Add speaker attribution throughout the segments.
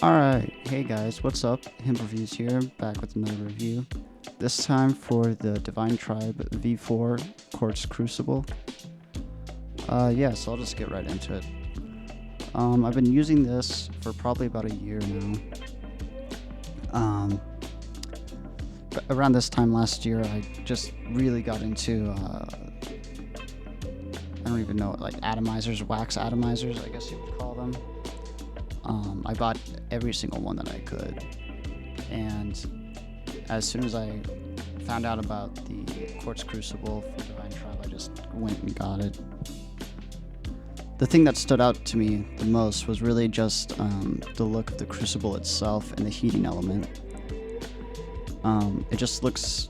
Speaker 1: Alright, hey guys, what's up? Hemp Reviews here, back with another review. This time for the Divine Tribe V4 Quartz Crucible. So I'll just get right into it. I've been using this for probably about a year now. But around this time last year, I just really got into, I don't even know, like atomizers, wax atomizers, I guess you would call them. I bought every single one that I could, and as soon as I found out about the Quartz Crucible for Divine Tribe, I just went and got it. The thing that stood out to me the most was really just the look of the crucible itself and the heating element. It just looks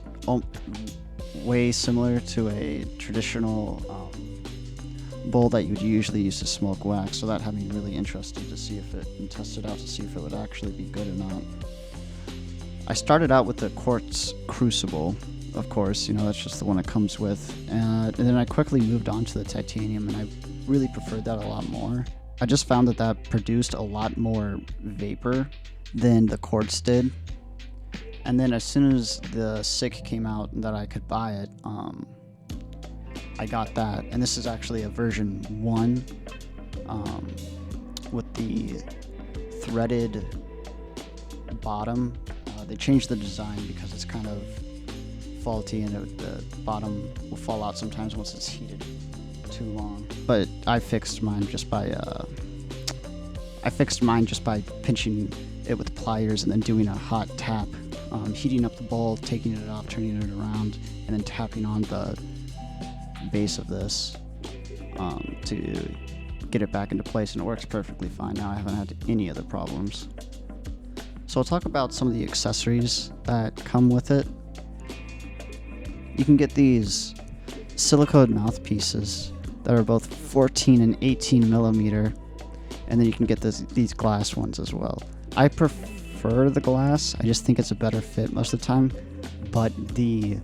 Speaker 1: way similar to a traditional bowl that you would usually use to smoke wax, so that had me really interested to see if it, and test it out to see if it would actually be good or not. I started out with the quartz crucible, of course, that's just the one it comes with, and then I quickly moved on to the titanium, and I really preferred that a lot more. I just found that produced a lot more vapor than the quartz did, and then as soon as the SICK came out that I could buy it, I got that, and this is actually a version 1 with the threaded bottom. They changed the design because it's kind of faulty and the bottom will fall out sometimes once it's heated too long. But I fixed mine just by pinching it with pliers and then doing a hot tap, heating up the bowl, taking it off, turning it around, and then tapping on the base of this to get it back into place, and it works perfectly fine now. I haven't had any other problems. So I'll talk about some of the accessories that come with it. You can get these silicone mouthpieces that are both 14 and 18 millimeter, and then you can get these glass ones as well. I prefer the glass. I just think it's a better fit most of the time, but the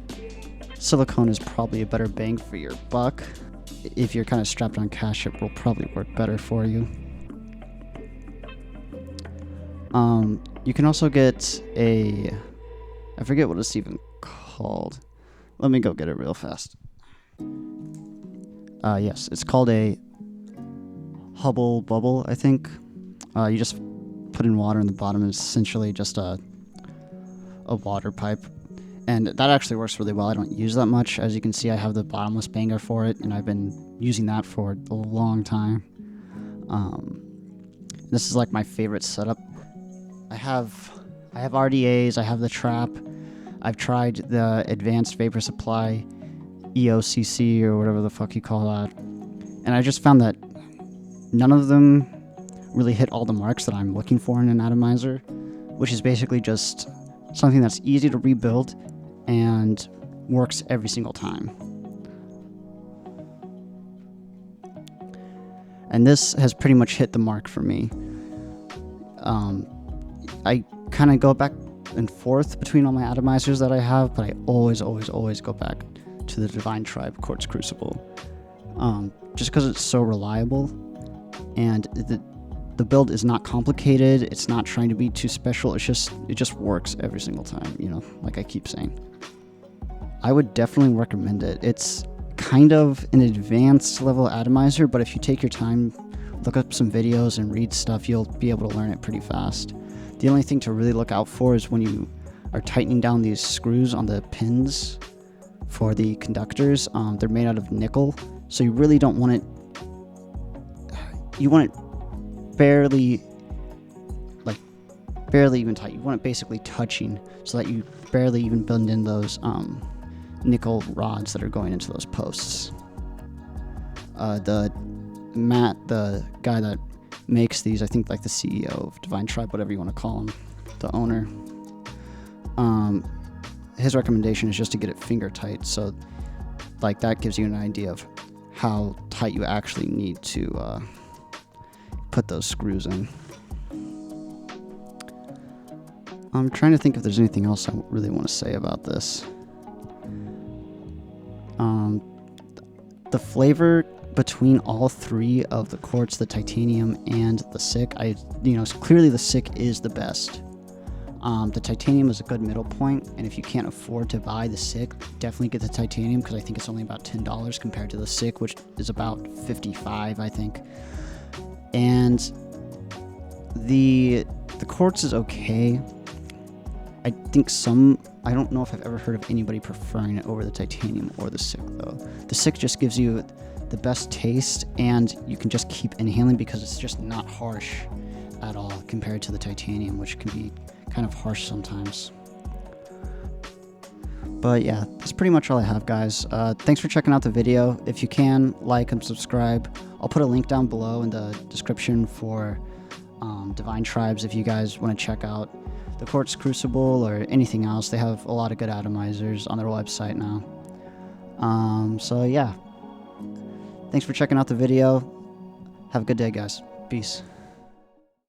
Speaker 1: silicone is probably a better bang for your buck. If you're kind of strapped on cash, it will probably work better for you. You can also get I forget what it's even called. Let me go get it real fast. Yes, it's called a Hubble Bubble, I think. You just put in water in the bottom, and it's essentially just a water pipe. And that actually works really well. I don't use that much. As you can see, I have the bottomless banger for it, and I've been using that for a long time. This is like my favorite setup. I have RDAs, I have the trap, I've tried the advanced vapor supply, EOCC or whatever the fuck you call that, and I just found that none of them really hit all the marks that I'm looking for in an atomizer, which is basically just something that's easy to rebuild and works every single time. And this has pretty much hit the mark for me. I kind of go back and forth between all my atomizers that I have, but I always go back to the Divine Tribe Quartz Crucible, just because it's so reliable, and the build is not complicated. It's not trying to be too special. It just works every single time, like I keep saying. I would definitely recommend it. It's kind of an advanced level atomizer, but if you take your time, look up some videos and read stuff, you'll be able to learn it pretty fast. The only thing to really look out for is when you are tightening down these screws on the pins for the conductors. They're made out of nickel, so you really don't want it. You want it barely even tight. You want it basically touching, so that you barely even bend in those nickel rods that are going into those posts. The guy that makes these, I think like the CEO of Divine Tribe, whatever you want to call him, the owner, his recommendation is just to get it finger tight, so like that gives you an idea of how tight you actually need to put those screws in. I'm trying to think if there's anything else I really want to say about this. The flavor between all three of the quartz, the titanium, and the SiC, clearly the SiC is the best. The titanium is a good middle point, and if you can't afford to buy the SiC, definitely get the titanium, because I think it's only about $10 compared to the SiC, which is about $55, I think. And the quartz is okay. I don't know if I've ever heard of anybody preferring it over the titanium or the SiC, though. The SiC just gives you the best taste, and you can just keep inhaling because it's just not harsh at all compared to the titanium, which can be kind of harsh sometimes. But yeah, that's pretty much all I have, guys. Thanks for checking out the video. If you can, like and subscribe. I'll put a link down below in the description for Divine Tribes if you guys want to check out the Quartz Crucible or anything else. They have a lot of good atomizers on their website now. So yeah, thanks for checking out the video. Have a good day, guys. Peace.